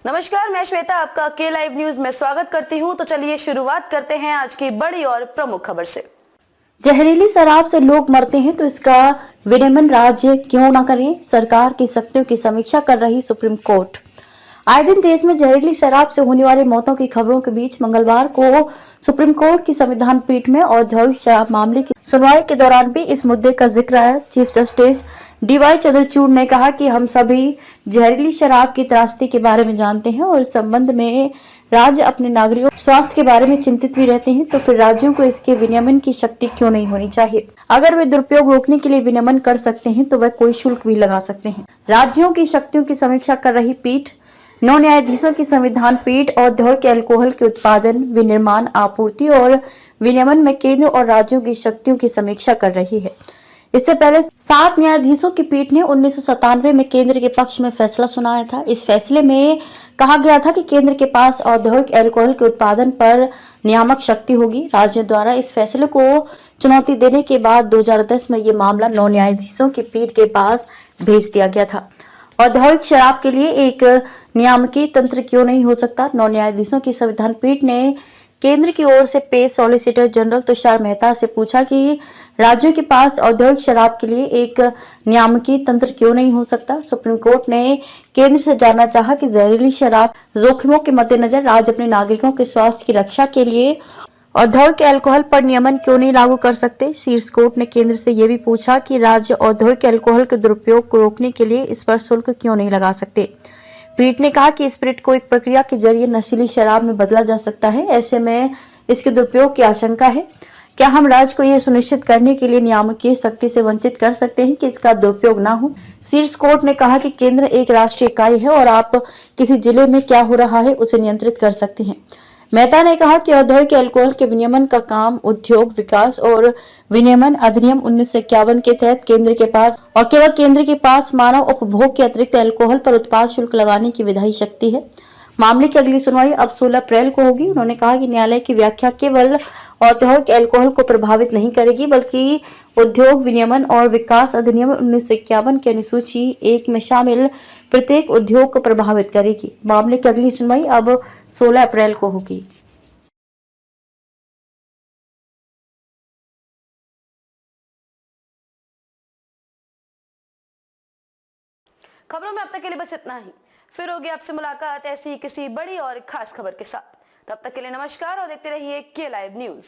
नमस्कार, मैं श्वेता आपका के लाइव न्यूज में स्वागत करती हूं। तो चलिए शुरुआत करते हैं आज की बड़ी और प्रमुख खबर से। जहरीली शराब से लोग मरते हैं तो इसका विनियमन राज्य क्यों न करें? सरकार की शक्तियों की समीक्षा कर रही सुप्रीम कोर्ट। आए दिन देश में जहरीली शराब से होने वाली मौतों की खबरों के बीच मंगलवार को सुप्रीम कोर्ट की संविधान पीठ में औद्योगिक शराब मामले की सुनवाई के दौरान भी इस मुद्दे का जिक्र आया। चीफ जस्टिस डीवाई चंद्रचूड़ ने कहा कि हम सभी जहरीली शराब की त्रासदी के बारे में जानते हैं और इस संबंध में राज्य अपने नागरिकों के स्वास्थ्य के बारे में चिंतित भी रहते हैं, तो फिर राज्यों को इसके विनियमन की शक्ति क्यों नहीं होनी चाहिए? अगर वे दुरुपयोग रोकने के लिए विनियमन कर सकते हैं तो वह कोई शुल्क भी लगा सकते हैं। राज्यों की शक्तियों की समीक्षा कर रही पीठ 9 न्यायाधीशों की संविधान पीठ औद्योगिक अल्कोहल के उत्पादन, विनिर्माण, आपूर्ति और विनियमन में केंद्र और राज्यों की शक्तियों की समीक्षा कर रही है। इससे पहले 7 न्यायाधीशों की पीठ ने 1997 में केंद्र के पक्ष में फैसला सुनाया था। इस फैसले में कहा गया था कि केंद्र के पास औद्योगिक अल्कोहल के उत्पादन पर नियामक शक्ति होगी। राज्य द्वारा इस फैसले को चुनौती देने के बाद 2010 में ये मामला 9 न्यायाधीशों की पीठ के पास भेज दिया गया था। औद्योगिक शराब के लिए एक नियामकीय तंत्र क्यों नहीं हो सकता? 9 न्यायाधीशों की संविधान पीठ ने केंद्र की ओर से पेश सॉलिसिटर जनरल तुषार मेहता से पूछा कि राज्यों के पास औद्योगिक शराब के लिए एक नियामकीय तंत्र क्यों नहीं हो सकता। सुप्रीम कोर्ट ने केंद्र से जानना चाहा कि जहरीली शराब जोखिमों के मद्देनजर राज्य अपने नागरिकों के स्वास्थ्य की रक्षा के लिए औद्योगिक अल्कोहल पर नियमन क्यों नहीं लागू कर सकते। शीर्ष कोर्ट ने केंद्र से यह भी पूछा कि राज्य औद्योगिक अल्कोहल के दुरुपयोग को रोकने के लिए इस पर शुल्क क्यों नहीं लगा सकते। पीठ ने कहा कि स्पिरिट को एक प्रक्रिया के जरिए नशीली शराब में बदला जा सकता है, ऐसे में इसके दुरुपयोग की आशंका है। क्या हम राज्य को यह सुनिश्चित करने के लिए नियामकीय शक्ति से वंचित कर सकते हैं कि इसका दुरुपयोग ना हो? शीर्ष कोर्ट ने कहा कि केंद्र एक राष्ट्रीय इकाई है और आप किसी जिले में क्या हो रहा है उसे नियंत्रित कर सकते हैं। मेहता ने कहा कि औद्योगिक अल्कोहल के विनियमन का काम उद्योग विकास और विनियमन अधिनियम 1951 के तहत केंद्र के पास और केवल केंद्र के पास मानव उपभोग के अतिरिक्त अल्कोहल पर उत्पाद शुल्क लगाने की विधायी शक्ति है। मामले की अगली सुनवाई अब 16 अप्रैल को होगी। उन्होंने कहा कि न्यायालय की व्याख्या केवल औद्योगिक अल्कोहल को प्रभावित नहीं करेगी बल्कि उद्योग विनियमन और विकास अधिनियम 1951 के अनुसूची 1 में शामिल प्रत्येक उद्योग को प्रभावित करेगी। मामले की अगली सुनवाई अब 16 अप्रैल को होगी। खबरों में अब तक के लिए बस इतना ही। फिर होगी आपसे मुलाकात ऐसी किसी बड़ी और खास खबर के साथ। तब तक के लिए नमस्कार और देखते रहिए के लाइव न्यूज।